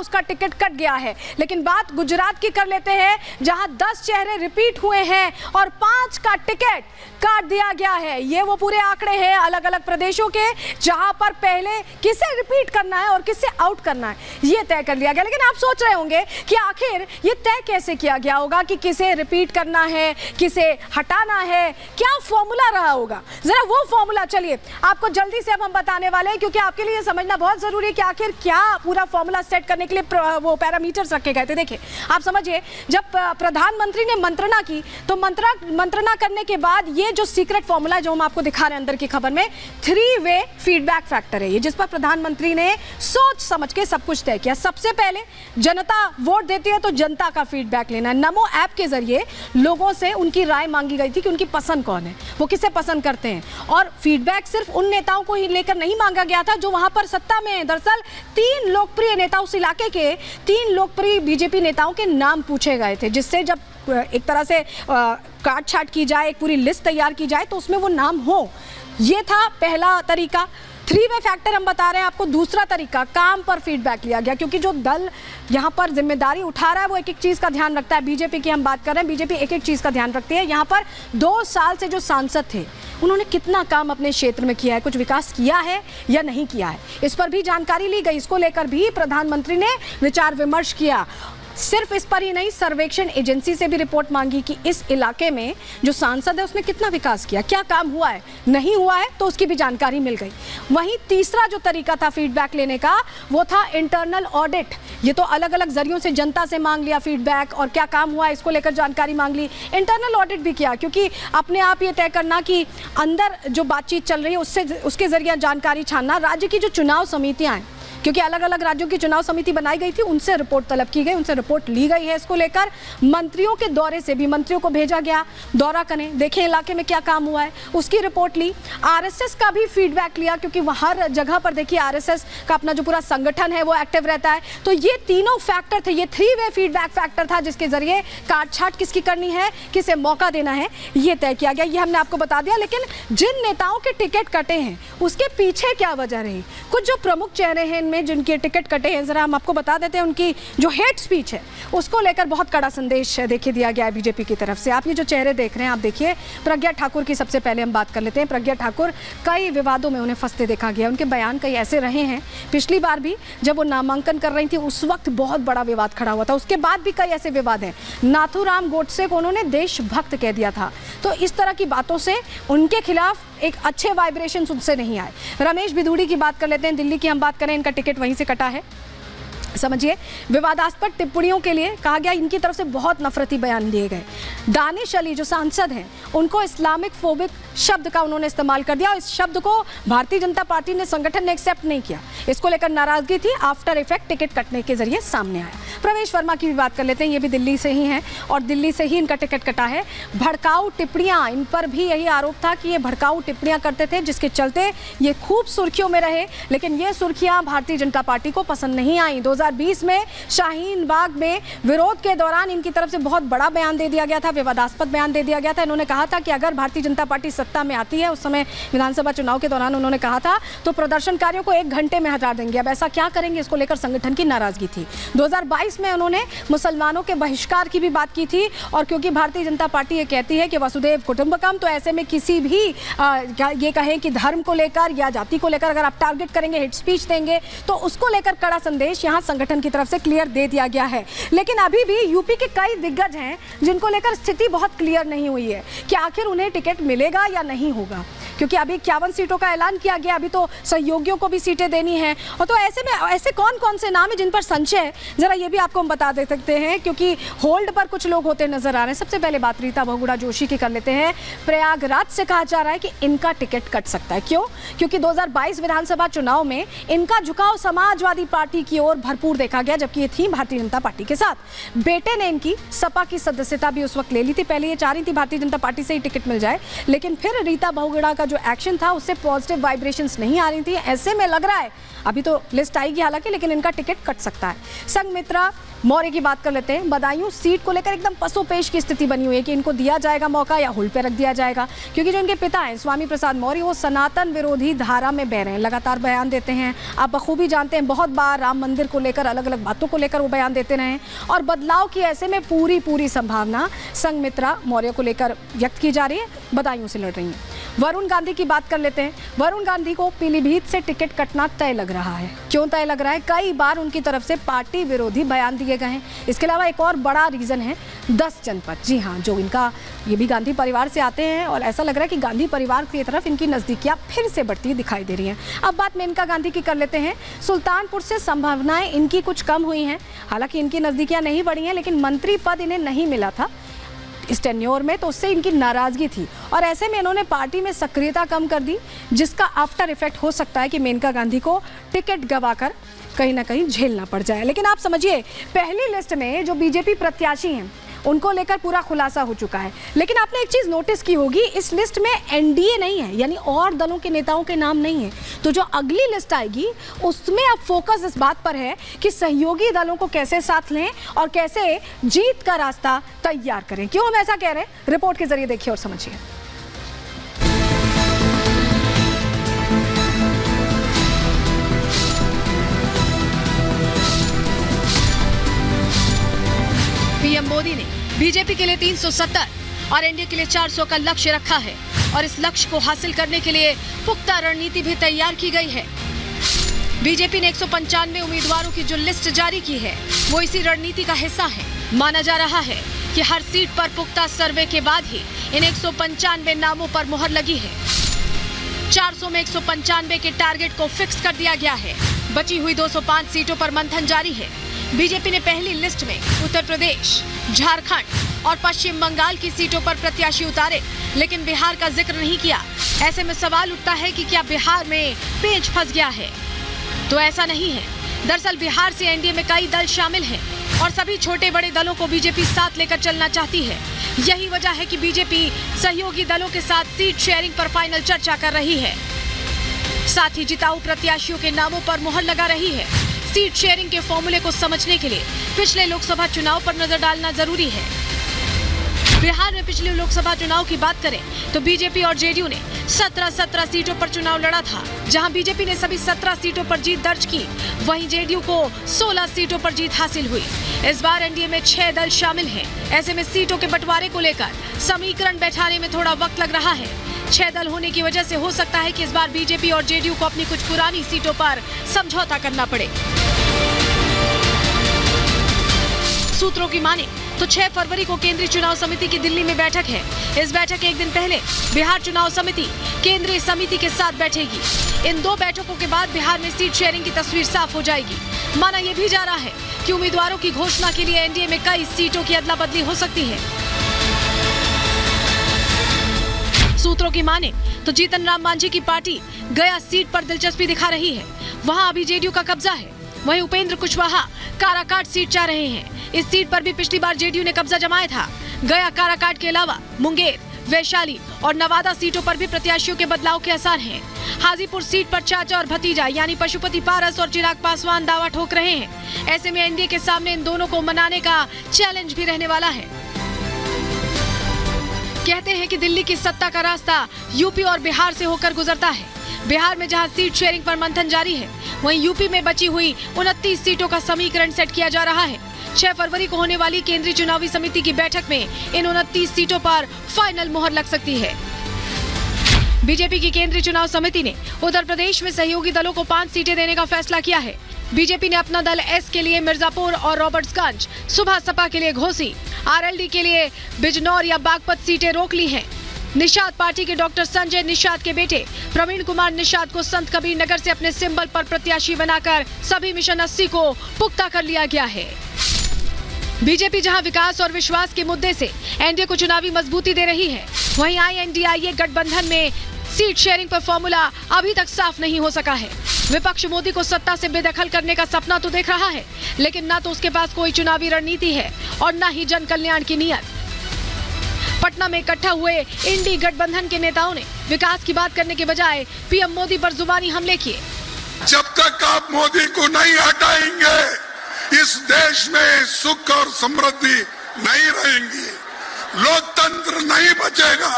उसका ticket cut गया है। लेकिन बात गुजरात की कर लेते हैं, जहां 10 चेहरे रिपीट हुए हैं और 5 का टिकट काट दिया गया है। ये वो पूरे आंकड़े हैं अलग अलग प्रदेशों के, जहां पर पहले किसे रिपीट करना है और किसे आउट करना है ये तय कर लिया गया। लेकिन आप सोच रहे होंगे कि आखिर ये तय कैसे किया गया होगा कि किसे रिपीट करना है, किसे हटाना है, क्या फॉर्मूला रहा होगा। जरा वो फॉर्मूला चलिए आपको जल्दी से अब हम बताने वाले हैं, क्योंकि आपके लिए समझना बहुत जरूरी है कि आखिर क्या पूरा फॉर्मूला सेट करने के लिए वो पैरामीटर्स रखे गए थे। देखिए आप समझिए, जब प्रधानमंत्री ने मंत्रणा की तो मंत्रणा करने के बाद ये जो सीक्रेट फॉर्मूला जो हम आपको दिखा रहे हैं अंदर की खबर में, 3 वे फीडबैक फैक्टर है ये, जिस पर प्रधानमंत्री ने सोच समझ के सब कुछ तय किया। सबसे पहले जनता वोट देती है तो जनता का फीडबैक लेना है। नमो ऐप के जरिए लोगों से उनकी राय मांगी गई थी कि उनकी पसंद कौन है, वो किसे पसंद करते हैं। और फीडबैक सिर्फ उन नेताओं को ही लेकर नहीं मांगा गया था जो वहां पर सत्ता में है। दरअसल 3 लोकप्रिय नेता, उस इलाके के 3 लोकप्रिय बीजेपी नेताओं के नाम पूछे गए थे, जिससे जब एक तरह से काट छाट की जाए, एक पूरी लिस्ट तैयार की जाए तो उसमें वो नाम हो। ये था पहला तरीका। 3 वे फैक्टर हम बता रहे हैं आपको। दूसरा तरीका, काम पर फीडबैक लिया गया, क्योंकि जो दल यहाँ पर जिम्मेदारी उठा रहा है वो एक एक चीज़ का ध्यान रखता है। बीजेपी की हम बात कर रहे हैं, बीजेपी एक एक चीज़ का ध्यान रखती है। यहाँ पर 2 साल से जो सांसद थे उन्होंने कितना काम अपने क्षेत्र में किया है, कुछ विकास किया है या नहीं किया है, इस पर भी जानकारी ली गई। इसको लेकर भी प्रधानमंत्री ने विचार विमर्श किया। सिर्फ इस पर ही नहीं, सर्वेक्षण एजेंसी से भी रिपोर्ट मांगी कि इस इलाके में जो सांसद है उसने कितना विकास किया, क्या काम हुआ है, नहीं हुआ है, तो उसकी भी जानकारी मिल गई। वहीं तीसरा जो तरीका था फीडबैक लेने का वो था इंटरनल ऑडिट। ये तो अलग अलग जरियों से जनता से मांग लिया फीडबैक और क्या काम हुआ है इसको लेकर जानकारी मांग ली। इंटरनल ऑडिट भी किया, क्योंकि अपने आप ये तय करना कि अंदर जो बातचीत चल रही है उसके जरिए जानकारी छानना। राज्य की जो चुनाव समितियाँ हैं, क्योंकि अलग अलग राज्यों की चुनाव समिति बनाई गई थी, उनसे रिपोर्ट तलब की गई, उनसे रिपोर्ट ली गई है। इसको लेकर मंत्रियों के दौरे से भी मंत्रियों को भेजा गया, दौरा करें, देखें इलाके में क्या काम हुआ है, उसकी रिपोर्ट ली। आरएसएस का भी फीडबैक लिया, क्योंकि हर जगह पर देखिए आरएसएस का अपना जो पूरा संगठन है वो एक्टिव रहता है। तो ये तीनों फैक्टर थे, ये 3 वे फीडबैक फैक्टर था, जिसके जरिए काट छाट किसकी करनी है, किसे मौका देना है, ये तय किया गया। ये हमने आपको बता दिया। लेकिन जिन नेताओं के टिकट कटे हैं उसके पीछे क्या वजह रही, कुछ जो प्रमुख चेहरे हैं इनमें जिनके टिकट कटे हैं, जरा हम आपको बता देते हैं। उनकी जो हेट स्पीच है उसको लेकर बहुत कड़ा संदेश देखिए दिया गया है बीजेपी की तरफ से। आप ये जो चेहरे देख रहे हैं, आप देखिए प्रज्ञा ठाकुर की सबसे पहले हम बात कर लेते हैं। प्रज्ञा ठाकुर, कई विवादों में उन्हें फंसते देखा गया, उनके बयान कई ऐसे रहे हैं। पिछली बार भी जब वो नामांकन कर रही थी उस वक्त बहुत बड़ा विवाद खड़ा हुआ था, उसके बाद भी कई ऐसे विवाद हैं। नाथूराम गोडसे को उन्होंने देशभक्त कह दिया था, तो इस तरह की बातों से उनके खिलाफ एक अच्छे वाइब्रेशंस उनसे नहीं आए। रमेश बिधूड़ी की बात कर लेते हैं, दिल्ली की हम बात करें, इनका टिकट वहीं से कटा है। समझिए, विवादास्पद टिप्पणियों के लिए कहा गया, इनकी तरफ से बहुत नफरती बयान दिए गए। दानिश अली जो सांसद हैं, उनको इस्लामिक फोबिक शब्द का उन्होंने इस्तेमाल कर दिया और इस शब्द को भारतीय जनता पार्टी ने, संगठन ने एक्सेप्ट नहीं किया। इसको लेकर नाराजगी थी, आफ्टर इफेक्ट टिकट कटने के जरिए सामने आया। प्रवेश वर्मा की भी बात कर लेते हैं, ये भी दिल्ली से ही हैं और दिल्ली से ही इनका टिकट कटा है। भड़काऊ टिप्पणियां, इन पर भी यही आरोप था कि ये भड़काऊ टिप्पणियां करते थे, जिसके चलते ये खूब सुर्खियों में रहे। लेकिन ये सुर्खियां भारतीय जनता पार्टी को पसंद नहीं आई। 2020 में शाहीन बाग में विरोध के दौरान इनकी तरफ से बहुत बड़ा बयान दे दिया गया था, विवादास्पद बयान दे दिया गया था। इन्होंने कहा था कि अगर भारतीय जनता पार्टी सत्ता में आती है, उस समय विधानसभा चुनाव के दौरान उन्होंने कहा था, तो प्रदर्शनकारियों को 1 घंटे में हटा देंगे। अब ऐसा क्या करेंगे, इसको लेकर संगठन की नाराजगी थी। 2022 में उन्होंने मुसलमानों के बहिष्कार की भी बात की थी, और क्योंकि भारतीय जनता पार्टी ये कहती है कि वसुदेव कुटुंबकम, तो ऐसे में किसी भी ये कहें कि धर्म को लेकर या जाति को लेकर अगर आप टारगेट करेंगे, हेट स्पीच देंगे, तो उसको लेकर कड़ा संदेश यहाँ संगठन की तरफ से क्लियर दे दिया गया है। लेकिन अभी भी यूपी के कई दिग्गज हैं जिनको लेकर स्थिति बहुत क्लियर नहीं हुई है कि आखिर उन्हें टिकट मिलेगा या नहीं होगा, क्योंकि अभी 51 सीटों का ऐलान किया गया, अभी तो सहयोगियों को भी सीटें देनी है। और तो ऐसे में ऐसे कौन कौन से नाम है जिन पर संशय है, जरा ये भी आपको हम बता दे सकते हैं, क्योंकि होल्ड पर कुछ लोग होते नजर आ रहे हैं। सबसे पहले बात रीता बहुगुणा जोशी की कर लेते हैं। प्रयागराज से कहा जा रहा है कि इनका टिकट कट सकता है। क्यों? क्योंकि 2022 विधानसभा चुनाव में इनका झुकाव समाजवादी पार्टी की ओर भरपूर देखा गया, जबकि ये थी भारतीय जनता पार्टी के साथ। बेटे ने इनकी सपा की सदस्यता भी उस वक्त ले ली थी। पहले ये चाह रही थी भारतीय जनता पार्टी से ही टिकट मिल जाए, लेकिन फिर रीता बहुगुणा का जो एक्शन था उससे पॉजिटिव वाइब्रेशंस नहीं आ रही थी। ऐसे में लग रहा है, अभी तो लिस्ट आएगी हालांकि, लेकिन इनका टिकट कट सकता है। संघमित्रा मौर्य की बात कर लेते हैं। बदायूं सीट को लेकर एकदम पसोपेश की स्थिति बनी हुई है कि इनको दिया जाएगा मौका या होल्ड पे रख दिया जाएगा, क्योंकि जो इनके पिता हैं स्वामी प्रसाद मौर्य, वो सनातन विरोधी धारा में बह रहे हैं, लगातार बयान देते हैं। आप बखूबी जानते हैं, बहुत बार राम मंदिर को लेकर लेकर, अलग अलग बातों को लेकर वो बयान देते रहे और बदलाव की ऐसे में पूरी संभावना संघमित्रा मौर्य को लेकर व्यक्त की जा रही है, बदायूं से लड़ रही हैं। वरुण गांधी की बात कर लेते हैं। वरुण गांधी को पीलीभीत से टिकट कटना तय लग रहा है। क्यों तय लग रहा है? कई बार उनकी तरफ से पार्टी विरोधी बयान दिए गए हैं। इसके अलावा एक और बड़ा रीजन है 10 जनपद। जी हाँ, जो इनका, ये भी गांधी परिवार से आते हैं और ऐसा लग रहा है कि गांधी परिवार की तरफ इनकी नजदीकियां फिर से बढ़ती दिखाई दे रही हैं। अब बात मेनका गांधी की कर लेते हैं। सुल्तानपुर से संभावनाएं इनकी कुछ कम हुई हैं। हालांकि इनकी नजदीकियां नहीं बढ़ी हैं, लेकिन मंत्री पद इन्हें नहीं मिला था इस टेन्योर में, तो उससे इनकी नाराजगी थी और ऐसे में इन्होंने पार्टी में सक्रियता कम कर दी, जिसका आफ्टर इफेक्ट हो सकता है कि मेनका गांधी को टिकट गंवाकर कहीं ना कहीं झेलना पड़ जाए। लेकिन आप समझिए, पहली लिस्ट में जो बीजेपी प्रत्याशी हैं उनको लेकर पूरा खुलासा हो चुका है। लेकिन आपने एक चीज नोटिस की होगी, इस लिस्ट में एनडीए नहीं है, यानी और दलों के नेताओं के नाम नहीं है। तो जो अगली लिस्ट आएगी उसमें अब फोकस इस बात पर है कि सहयोगी दलों को कैसे साथ लें और कैसे जीत का रास्ता तैयार करें। क्यों हम ऐसा कह रहे हैं, रिपोर्ट के जरिए देखिए और समझिए। पीएम मोदी ने बीजेपी के लिए 370 और एनडीए के लिए 400 का लक्ष्य रखा है और इस लक्ष्य को हासिल करने के लिए पुख्ता रणनीति भी तैयार की गई है। बीजेपी ने 195 उम्मीदवारों की जो लिस्ट जारी की है वो इसी रणनीति का हिस्सा है। माना जा रहा है कि हर सीट पर पुख्ता सर्वे के बाद ही इन 195 नामों पर मुहर लगी है। 400 में 195 के टारगेट को फिक्स कर दिया गया है। बची हुई 205 सीटों पर मंथन जारी है। बीजेपी ने पहली लिस्ट में उत्तर प्रदेश, झारखंड और पश्चिम बंगाल की सीटों पर प्रत्याशी उतारे, लेकिन बिहार का जिक्र नहीं किया। ऐसे में सवाल उठता है कि क्या बिहार में पेंच फंस गया है? तो ऐसा नहीं है। दरअसल बिहार से एनडीए में कई दल शामिल हैं और सभी छोटे बड़े दलों को बीजेपी साथ लेकर चलना चाहती है। यही वजह है कि बीजेपी सहयोगी दलों के साथ सीट शेयरिंग पर फाइनल चर्चा कर रही है। साथ ही जिताऊ प्रत्याशियों के नामों पर मुहर लगा रही है। सीट शेयरिंग के फॉर्मूले को समझने के लिए पिछले लोकसभा चुनाव पर नजर डालना जरूरी है। बिहार में पिछले लोकसभा चुनाव की बात करें तो बीजेपी और जेडीयू ने 17 सीटों पर चुनाव लड़ा था, जहां बीजेपी ने सभी 17 सीटों पर जीत दर्ज की, वहीं जेडीयू को 16 सीटों पर जीत हासिल हुई। इस बार एनडीए में 6 दल शामिल हैं। ऐसे में सीटों के बंटवारे को लेकर समीकरण बैठाने में थोड़ा वक्त लग रहा है। 6 दल होने की वजह से हो सकता है कि इस बार बीजेपी और जेडीयू को अपनी कुछ पुरानी सीटों पर समझौता करना पड़े। सूत्रों की माने तो 6 फरवरी को केंद्रीय चुनाव समिति की दिल्ली में बैठक है। इस बैठक के एक दिन पहले बिहार चुनाव समिति केंद्रीय समिति के साथ बैठेगी। इन 2 बैठकों के बाद बिहार में सीट शेयरिंग की तस्वीर साफ हो जाएगी। माना यह भी जा रहा है कि उम्मीदवारों की घोषणा के लिए एनडीए में कई सीटों की अदला बदली हो सकती है। सूत्रों की माने तो जीतन राम मांझी की पार्टी गया सीट पर दिलचस्पी दिखा रही है। वहां अभी जेडीयू का कब्जा है। वहीं उपेंद्र कुशवाहा काराकाट सीट चाह रहे हैं। इस सीट पर भी पिछली बार जेडीयू ने कब्जा जमाया था। गया काराकाट के अलावा मुंगेर, वैशाली और नवादा सीटों पर भी प्रत्याशियों के बदलाव के आसार हैं। हाजीपुर सीट पर चाचा और भतीजा यानी पशुपति पारस और चिराग पासवान दावा ठोक रहे हैं। ऐसे में एनडीए के सामने इन दोनों को मनाने का चैलेंज भी रहने वाला है। कहते हैं कि दिल्ली की सत्ता का रास्ता यूपी और बिहार से होकर गुजरता है। बिहार में जहां सीट शेयरिंग पर मंथन जारी है, वहीं यूपी में बची हुई 29 सीटों का समीकरण सेट किया जा रहा है। 6 फरवरी को होने वाली केंद्रीय चुनावी समिति की बैठक में इन 29 सीटों पर फाइनल मुहर लग सकती है। बीजेपी की केंद्रीय चुनाव समिति ने उत्तर प्रदेश में सहयोगी दलों को 5 सीटें देने का फैसला किया है। बीजेपी ने अपना दल एस के लिए मिर्जापुर और रॉबर्ट्सगंज, सुबह सपा के लिए घोसी, आरएलडी के लिए बिजनौर या बागपत सीटें रोक ली हैं। निषाद पार्टी के डॉक्टर संजय निषाद के बेटे प्रवीण कुमार निषाद को संत कबीर नगर से अपने सिंबल पर प्रत्याशी बनाकर सभी मिशन 80 को पुख्ता कर लिया गया है। बीजेपी जहां विकास और विश्वास के मुद्दे से एनडीए को चुनावी मजबूती दे रही है, वहीं आईएनडीआईए गठबंधन में सीट शेयरिंग पर फॉर्मूला अभी तक साफ नहीं हो सका है। विपक्ष मोदी को सत्ता से बेदखल करने का सपना तो देख रहा है, लेकिन ना तो उसके पास कोई चुनावी रणनीति है और ना ही जन कल्याण की नीयत। पटना में इकट्ठा हुए इंडी गठबंधन के नेताओं ने विकास की बात करने के बजाय पीएम मोदी पर जुबानी हमले किए। जब तक आप मोदी को नहीं हटाएंगे, इस देश में सुख और समृद्धि नहीं रहेंगी, लोकतंत्र नहीं बचेगा,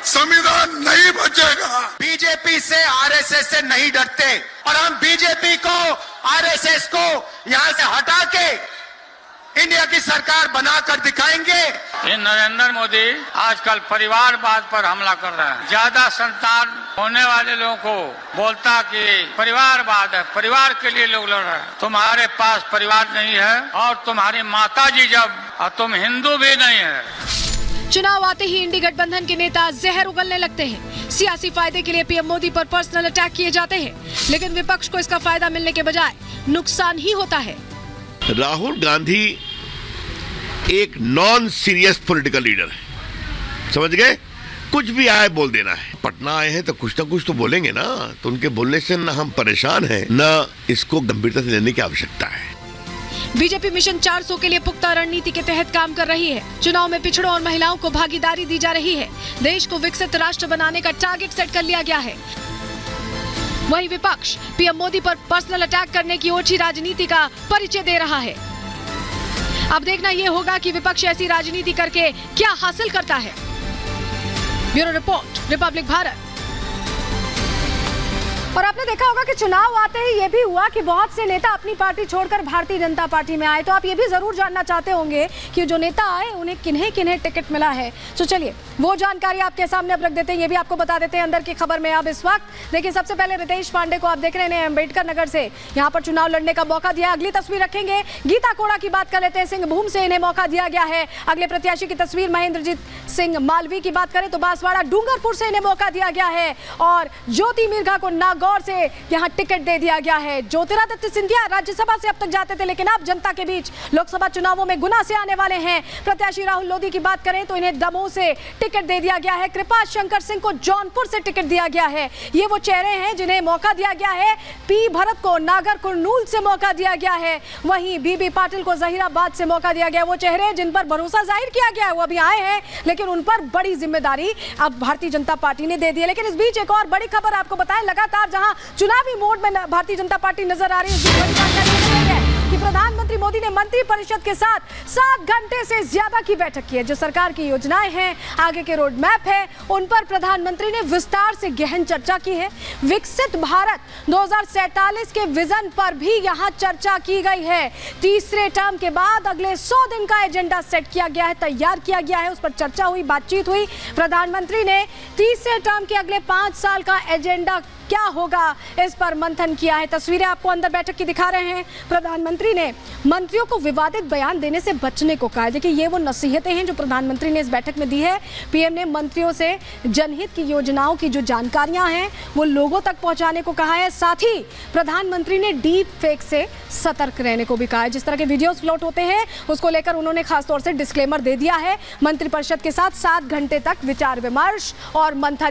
संविधान नहीं बचेगा। बीजेपी से, आरएसएस से नहीं डरते और हम बीजेपी को, आरएसएस को यहां से हटा के इंडिया की सरकार बनाकर दिखाएंगे। ये नरेंद्र मोदी आजकल परिवारवाद पर हमला कर रहा है। ज्यादा संतान होने वाले लोगों को बोलता कि परिवारवाद है, परिवार के लिए लोग लड़ रहे हैं। तुम्हारे पास परिवार नहीं है और तुम्हारी माताजी जब, और तुम हिंदू भी नहीं है। चुनाव आते ही इंडी गठबंधन के नेता जहर उगलने लगते हैं। सियासी फायदे के लिए पीएम मोदी पर पर्सनल अटैक किए जाते हैं, लेकिन विपक्ष को इसका फायदा मिलने के बजाय नुकसान ही होता है। राहुल गांधी एक नॉन सीरियस पॉलिटिकल लीडर है, समझ गए? कुछ भी आए बोल देना है। पटना आए हैं तो कुछ ना कुछ तो बोलेंगे ना, तो उनके बोलने से ना हम परेशान हैं, ना इसको गंभीरता से लेने की आवश्यकता है। बीजेपी मिशन 400 के लिए पुख्ता रणनीति के तहत काम कर रही है। चुनाव में पिछड़ों और महिलाओं को भागीदारी दी जा रही है। देश को विकसित राष्ट्र बनाने का टारगेट सेट कर लिया गया है। वहीं विपक्ष पीएम मोदी पर पर्सनल अटैक करने की ओछी राजनीति का परिचय दे रहा है। अब देखना यह होगा कि विपक्ष ऐसी राजनीति करके क्या हासिल करता है। Bureau report, Republic Bharat. और आपने देखा होगा कि चुनाव आते ही ये भी हुआ कि बहुत से नेता अपनी पार्टी छोड़कर भारतीय जनता पार्टी में आए। तो आप ये भी जरूर जानना चाहते होंगे कि जो नेता आए उन्हें किन्हें किन्हें टिकट मिला है। तो चलिए वो जानकारी आपके सामने अब रख देते हैं। ये भी आपको बता देते हैं अंदर की खबर में। अब इस वक्त देखिए, सबसे पहले रितेश पांडे को आप देख रहे हैं अम्बेडकर नगर से यहाँ पर चुनाव लड़ने का मौका दिया। अगली तस्वीर रखेंगे, गीता कोड़ा की बात कर लेते हैं। सिंहभूम से इन्हें मौका दिया गया है। अगले प्रत्याशी की तस्वीर महेंद्रजीत सिंह मालवी की बात करें तो बांसवाड़ा डूंगरपुर से इन्हें मौका दिया गया है। और ज्योति मिर्घा को नागौर से यहाँ टिकट दे दिया गया है। ज्योतिरादित्य सिंधिया राज्यसभा से अब तक जाते थे, लेकिन अब जनता के बीच लोकसभा चुनावों में गुना से आने वाले हैं। प्रत्याशी राहुल लोधी की बात करें तो इन्हें दमोह से टिकट दे दिया गया है। कृपा शंकर सिंह को जौनपुर से टिकट दिया गया है। ये वो चेहरे हैं जिन्हें मौका दिया गया है। पी भरत को नागर कुरनूल से मौका दिया गया है। वहीं बीबी पाटिल को जहीराबाद से मौका दिया गया। वो चेहरे जिन पर भरोसा जाहिर किया गया है वो अभी आए हैं, लेकिन उन पर बड़ी जिम्मेदारी अब भारतीय जनता पार्टी ने दे दी है। लेकिन इस बीच एक और बड़ी खबर आपको बताएं, लगातार जहां चुनावी मोड में भारतीय जनता पार्टी नजर आ रही है, उसकी बड़ी जानकारी है कि प्रधानमंत्री मोदी ने मंत्री परिषद के साथ 7 घंटे से ज्यादा की बैठक की है। जो सरकार की योजनाएं हैं, आगे के रोड मैप है, उन पर प्रधानमंत्री ने विस्तार से गहन चर्चा की है। विकसित भारत 2047 के विजन पर भी यहां चर्चा की गई है। तीसरे टर्म के बाद अगले 100 दिन का एजेंडा सेट किया गया है, तैयार किया गया है, उस पर चर्चा हुई, बातचीत हुई। प्रधानमंत्री ने तीसरे टर्म के अगले 5 साल का एजेंडा क्या होगा इस पर मंथन किया है। तस्वीरें आपको अंदर बैठक की दिखा रहे हैं। प्रधानमंत्री ने मंत्रियों को विवादित बयान देने से बचने को कहा। देखिए, ये वो नसीहतें हैं जो प्रधानमंत्री ने इस बैठक में दी है। पीएम ने मंत्रियों से जनहित की योजनाओं की जो जानकारियां हैं वो लोगों तक पहुंचाने को कहा है। साथ ही प्रधानमंत्री ने डीप फेक से सतर्क रहने को भी कहा है। जिस तरह के वीडियोस फ्लोट होते हैं उसको लेकर उन्होंने खासतौर से डिस्क्लेमर दे दिया है। मंत्रिपरिषद के साथ 7 घंटे तक विचार विमर्श और मंथन